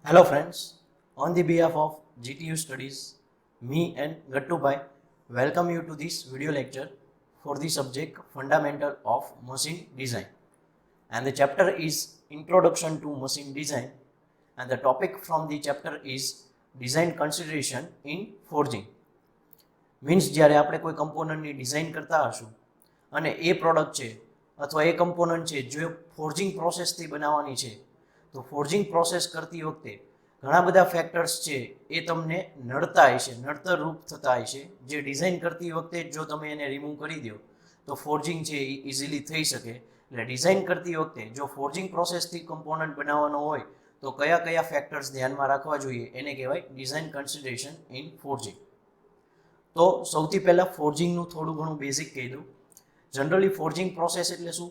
Hello friends, on the behalf of GTU Studies, me and Gattu Bhai welcome you to this video lecture for the subject Fundamental of Machine Design. And the chapter is Introduction to Machine Design, and the topic from the chapter is Design Consideration in Forging. Means જ્યારે આપણે કોઈ કમ્પોનન્ટની design કરતા હશું અને એ product છે અથવા એ component છે જો ફોર્જિંગ પ્રોસેસથી બનાવવાની છે તો ફોર્જિંગ પ્રોસેસ કરતી વખતે ઘણા બધા ફેક્ટર્સ છે એ તમને નડતા હશે, નડતર રૂપ થતા હશે, જે ડિઝાઇન કરતી વખતે જો તમે એને રિમૂવ કરી દો તો ફોર્જિંગ છે એ ઇઝીલી થઈ શકે. એટલે ડિઝાઇન કરતી વખતે જો ફોર્જિંગ પ્રોસેસથી કમ્પોનન્ટ બનાવવાનો હોય તો કયા કયા ફેક્ટર્સ ધ્યાનમાં રાખવા જોઈએ એને કહેવાય ડિઝાઇન કન્સિડરેશન ઇન ફોર્જિંગ. તો સૌથી પહેલાં ફોર્જિંગનું થોડું ઘણું બેઝિક કહી દઉં. જનરલી ફોર્જિંગ પ્રોસેસ એટલે શું?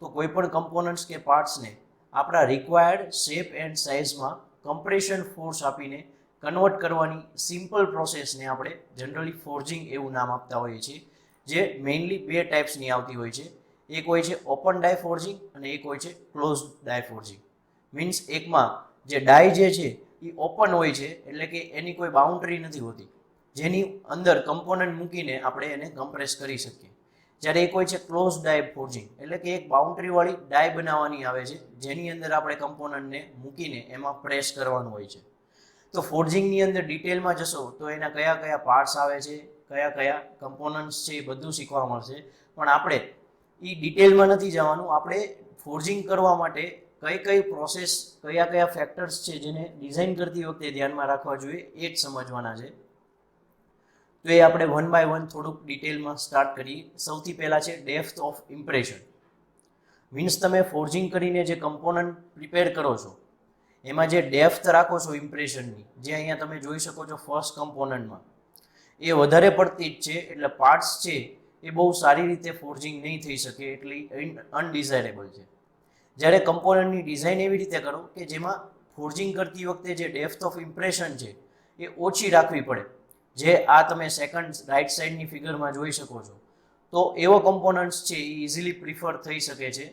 તો કોઈ પણ કમ્પોનન્ટ્સ કે પાર્ટ્સને આપણા રિક્વાયર્ડ શેપ એન્ડ સાઇઝમાં કમ્પ્રેશન ફોર્સ આપીને કન્વર્ટ કરવાની સિમ્પલ પ્રોસેસને આપણે જનરલી ફોર્જિંગ એવું નામ આપતા હોઈએ છીએ, જે મેઇનલી બે ટાઈપ્સની આવતી હોય છે. એક હોય છે ઓપન ડાય ફોર્જિંગ અને એક હોય છે ક્લોઝ ડાય ફોર્જિંગ. મીન્સ એકમાં જે ડાય જે છે એ ઓપન હોય છે, એટલે કે એની કોઈ બાઉન્ડ્રી નથી હોતી, જેની અંદર કમ્પોનન્ટ મૂકીને આપણે એને કમ્પ્રેસ કરી શકીએ. જ્યારે એક હોય છે ક્લોઝ ડાય ફોર્જિંગ, એટલે કે એક બાઉન્ડ્રીવાળી ડાય બનાવવાની આવે છે, જેની અંદર આપણે કમ્પોનન્ટને મૂકીને એમાં પ્રેસ કરવાનું હોય છે. તો ફોર્જિંગની અંદર ડિટેલમાં જશો તો એના કયા કયા પાર્ટ્સ આવે છે, કયા કયા કમ્પોનન્ટ્સ છે, એ બધું શીખવા મળશે. પણ આપણે એ ડિટેલમાં નથી જવાનું. આપણે ફોર્જિંગ કરવા માટે કઈ કઈ પ્રોસેસ, કયા કયા ફેક્ટર્સ છે જેને ડિઝાઇન કરતી વખતે ધ્યાનમાં રાખવા જોઈએ એ જ સમજવાના છે. તો એ આપણે વન બાય વન થોડુંક ડિટેલમાં સ્ટાર્ટ કરીએ. સૌથી પહેલાં છે ડેપ્થ ઓફ ઇમ્પ્રેશન. મીન્સ તમે ફોર્જિંગ કરીને જે કમ્પોનન્ટ પ્રિપેર કરો છો એમાં જે ડેપ્થ રાખો છો ઇમ્પ્રેશનની, જે અહીંયા તમે જોઈ શકો છો ફર્સ્ટ કમ્પોનન્ટમાં, એ વધારે પડતી જ છે. એટલે પાર્ટ્સ છે એ બહુ સારી રીતે ફોર્જિંગ નહીં થઈ શકે, એટલી અનડિઝાયરેબલ છે. જ્યારે કમ્પોનન્ટની ડિઝાઇન એવી રીતે કરો કે જેમાં ફોર્જિંગ કરતી વખતે જે ડેપ્થ ઓફ ઇમ્પ્રેશન છે એ ઓછી રાખવી પડે, જે આ તમે સેકન્ડ રાઈટ સાઈડની ફિગરમાં જોઈ શકો છો. તો એવો કમ્પોનન્ટ્સ છે એ ઇઝીલી પ્રિફર થઈ શકે છે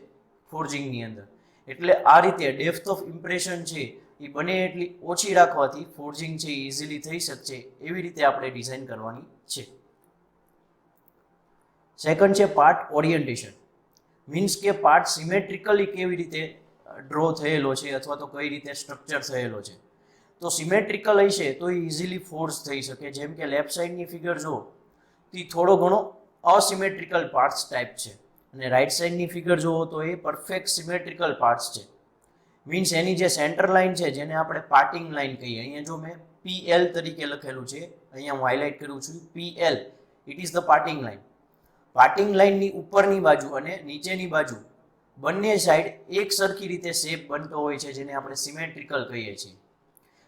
ફોર્જિંગની અંદર. એટલે આ રીતે ડેપ્થ ઓફ ઇમ્પ્રેશન છે એ બને એટલી ઓછી રાખવાથી ફોર્જિંગ છે એ ઇઝીલી થઈ શકશે, એવી રીતે આપણે ડિઝાઇન કરવાની છે. સેકન્ડ છે પાર્ટ ઓરિએન્ટેશન. મીન્સ કે પાર્ટ સિમેટ્રિકલી કેવી રીતે ડ્રો થયેલો છે અથવા તો કઈ રીતે સ્ટ્રક્ચર થયેલો છે. તો સિમેટ્રિકલ હશે તો એ ઇઝીલી ફોર્સ થઈ શકે. જેમ કે લેફ્ટ સાઈડની ફિગર જો તો એ થોડો ઘણો અસિમેટ્રિકલ પાર્ટ્સ ટાઈપ છે, અને રાઈટ સાઈડની ફિગર જુઓ તો એ પરફેક્ટ સિમેટ્રિકલ પાર્ટ્સ છે. મીન્સ એની જે સેન્ટર લાઇન છે જેને આપણે પાર્ટિંગ લાઇન કહીએ, અહીંયા જો મેં PL તરીકે લખેલું છે, અહીંયા હું હાઇલાઇટ કરું છું PL, it is the parting line. Parting લાઇનની ઉપરની બાજુ અને નીચેની બાજુ બંને સાઈડ એક સરખી રીતે શેપ બનતો હોય છે, જેને આપણે સિમેટ્રિકલ કહીએ છીએ.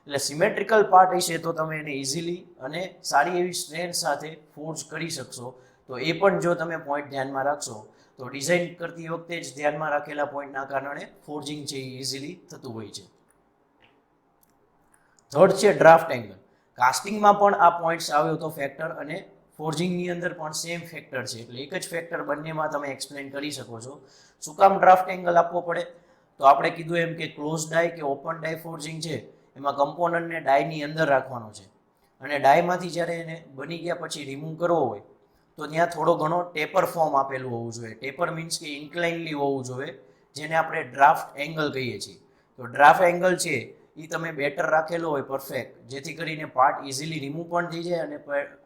એટલે સિમેટ્રિકલ પાર્ટ હશે તો તમે એને ઇઝીલી અને સારી એવી સ્ટ્રેન્થ સાથે ફોર્જ કરી શકશો. તો એ પણ જો તમે પોઈન્ટ ધ્યાનમાં રાખશો તો ડિઝાઇન કરતી વખતે જ ધ્યાનમાં રાખેલા પોઈન્ટના કારણે ફોર્જિંગ છે એ ઇઝીલી થતું હોય છે. થર્ડ છે ડ્રાફ્ટ એંગલ. કાસ્ટિંગમાં પણ આ પોઈન્ટ્સ આવ્યો તો ફેક્ટર, અને ફોર્જિંગની અંદર પણ સેમ ફેક્ટર છે. એટલે એક જ ફેક્ટર બંનેમાં તમે એક્સપ્લેન કરી શકો છો. શું કામ ડ્રાફ્ટ એંગલ આપવો પડે? તો આપણે કીધું એમ કે ક્લોઝ ડાય કે ઓપન ડાય ફોર્જિંગ છે એમાં કમ્પોનન્ટને ડાયની અંદર રાખવાનો છે, અને ડાયમાંથી જ્યારે એને બની ગયા પછી રિમૂવ કરવો હોય તો ત્યાં થોડો ઘણો ટેપર ફોર્મ આપેલું હોવું જોઈએ. ટેપર મીન્સ કે ઇન્ક્લાઇનલી હોવું જોઈએ, જેને આપણે ડ્રાફ્ટ એંગલ કહીએ છીએ. તો ડ્રાફ્ટ એંગલ છે એ તમે બેટર રાખેલો હોય પરફેક્ટ, જેથી કરીને પાર્ટ ઇઝીલી રિમૂવ પણ થઈ જાય અને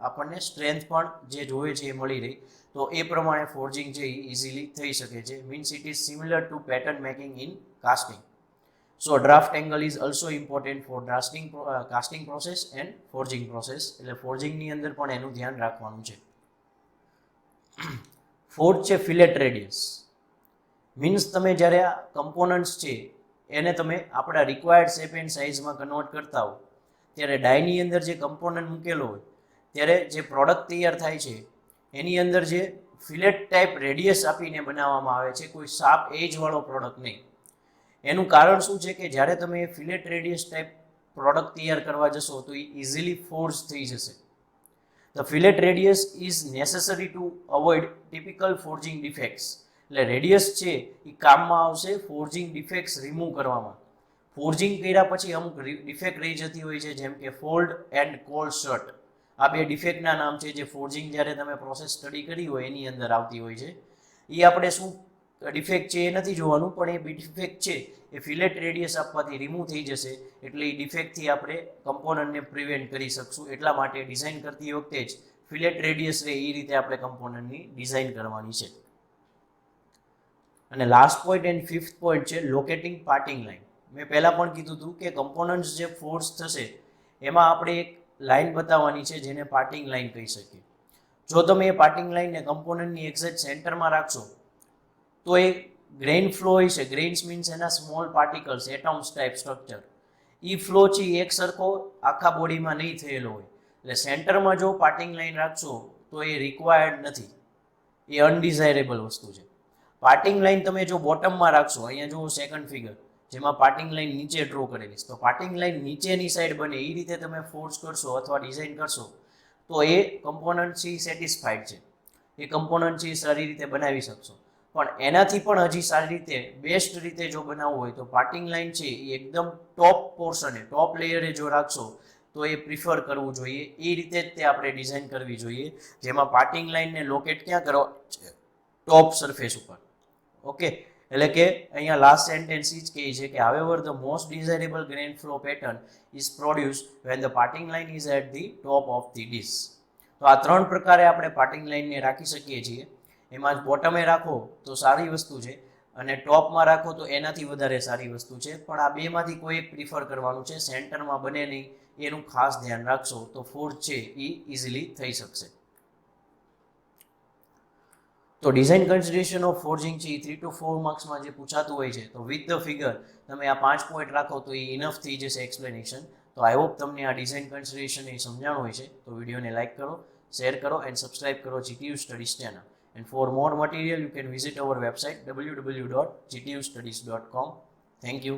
આપણને સ્ટ્રેન્થ પણ જે જોઈએ છે એ મળી રહી. તો એ પ્રમાણે ફોર્જિંગ છે એ ઇઝીલી થઈ શકે છે. Means it is similar two pattern making in casting. So draft angle is also important for casting process and forging process. એટલે ફોર્જિંગની અંદર પણ એનું ધ્યાન રાખવાનું છે. ફોર્થ છે ફિલેટ રેડિયસ. મીન્સ તમે જ્યારે આ કમ્પોનન્ટ્સ છે એને તમે આપણા રિક્વાયર્ડ શેપ એન્ડ સાઇઝમાં કન્વર્ટ કરતા હો ત્યારે ડાયની અંદર જે કમ્પોનન્ટ મૂકેલો હોય ત્યારે જે પ્રોડક્ટ તૈયાર થાય છે એની અંદર જે ફિલેટ ટાઈપ રેડિયસ આપીને બનાવવામાં આવે છે, કોઈ શાર્પ એજવાળો પ્રોડક્ટ નહીં. એનું કારણ શું છે કે જ્યારે તમે ફિલેટ રેડિયસ ટાઈપ પ્રોડક્ટ તૈયાર કરવા જશો તો એ ઇઝીલી ફોર્સ થઈ જશે. The fillet radius is necessary to avoid typical forging defects. એટલે રેડિયસ છે એ કામમાં આવશે ફોર્જિંગ ડિફેક્ટ્સ રિમૂવ કરવામાં. ફોર્જિંગ કર્યા પછી અમુક ડિફેક્ટ રહી જતી હોય છે, જેમ કે ફોલ્ડ એન્ડ કોલ શટ. આ બે ડિફેક્ટના નામ છે જે ફોર્જિંગ જ્યારે તમે પ્રોસેસ સ્ટડી કરી હોય એની અંદર આવતી હોય છે. એ આપણે શું ડિફેક્ટ છે એ નથી જોવાનું, પણ એ ડિફેક્ટ છે એ ફિલેટ રેડિયસ આપવાથી રિમૂવ થઈ જશે, એટલે એ ડિફેક્ટથી આપણે કમ્પોનન્ટને પ્રિવેન્ટ કરી શકશું. એટલા માટે ડિઝાઇન કરતી વખતે જ ફિલેટ રેડિયસ રહે એ રીતે આપણે કમ્પોનન્ટની ડિઝાઇન કરવાની છે. અને last point and fifth point છે લોકેટિંગ પાર્ટિંગ લાઇન. મેં પહેલાં પણ કીધું હતું કે કમ્પોનન્ટ્સ જે ફોર્સ થશે એમાં આપણે એક લાઇન બતાવવાની છે જેને પાર્ટિંગ લાઇન કહી શકીએ. જો તમે એ પાર્ટિંગ લાઇનને કમ્પોનન્ટની એક્ઝેક્ટ સેન્ટરમાં રાખશો તો એ ગ્રેઇન ફ્લો હોય છે. ગ્રેઇન્સ મીન્સ એના small particles, atoms type structure. એ ફ્લો છે એક સરખો આખા બોડીમાં નહીં થયેલો હોય. એટલે સેન્ટરમાં જો પાર્ટિંગ લાઇન રાખશો તો એ રિક્વાયર્ડ નથી, એ અનડિઝાયરેબલ વસ્તુ છે. પાર્ટિંગ લાઇન તમે જો બોટમમાં રાખશો, અહીંયા જુઓ સેકન્ડ ફિગર જેમાં પાર્ટિંગ લાઇન નીચે ડ્રો કરેલી છે, તો પાર્ટિંગ લાઇન નીચેની સાઈડ બને એ રીતે તમે ફોર્સ કરશો અથવા ડિઝાઇન કરશો તો એ કમ્પોનન્ટ છે સેટિસ્ફાઈડ છે, એ કમ્પોનન્ટ છે સારી રીતે બનાવી શકશો. પણ એનાથી પણ હજી સારી રીતે બેસ્ટ રીતે જો બનાવવું હોય તો પાર્ટિંગ લાઇન છે એ એકદમ ટોપ પોર્શને, ટોપ લેયરે જો રાખશો તો એ પ્રિફર કરવું જોઈએ. એ રીતે જ તે આપણે ડિઝાઇન કરવી જોઈએ, જેમાં પાર્ટિંગ લાઇનને લોકેટ ક્યાં કરવા છે? ટોપ સરફેસ ઉપર. ઓકે, એટલે કે અહીંયા લાસ્ટ સેન્ટેન્સ જ કહે છે કે however the most desirable grain flow pattern is produced when the parting line is at the top of the dish. તો આ ત્રણ પ્રકારે આપણે પાર્ટિંગ લાઇનને રાખી શકીએ છીએ. એમાં બોટમે રાખો તો સારી વસ્તુ છે અને ટોપમાં રાખો તો એનાથી વધારે સારી વસ્તુ છે, પણ આ બેમાંથી કોઈ એક પ્રિફર કરવાનું છે. સેન્ટરમાં બને નહીં એનું ખાસ ધ્યાન રાખશો તો ફોર્સ છે એ ઇઝીલી થઈ શકશે. તો ડિઝાઇન કન્સિડરેશન ઓફ ફોર્જિંગ છે એ 3 to 4 માર્ક્સમાં જે પૂછાતું હોય છે, તો વિથ ધ ફિગર તમે આ 5 પોઈન્ટ રાખો તો એ ઇનફ થઈ જશે એક્સપ્લેનેશન. તો આઈ હોપ તમને આ ડિઝાઇન કન્સિડરેશન એ સમજાણું હોય છે. તો વિડીયોને લાઇક કરો, શેર કરો એન્ડ સબસ્ક્રાઇબ કરો GTU studies channel. And for more material, you can visit our website www.gtustudies.com. Thank you.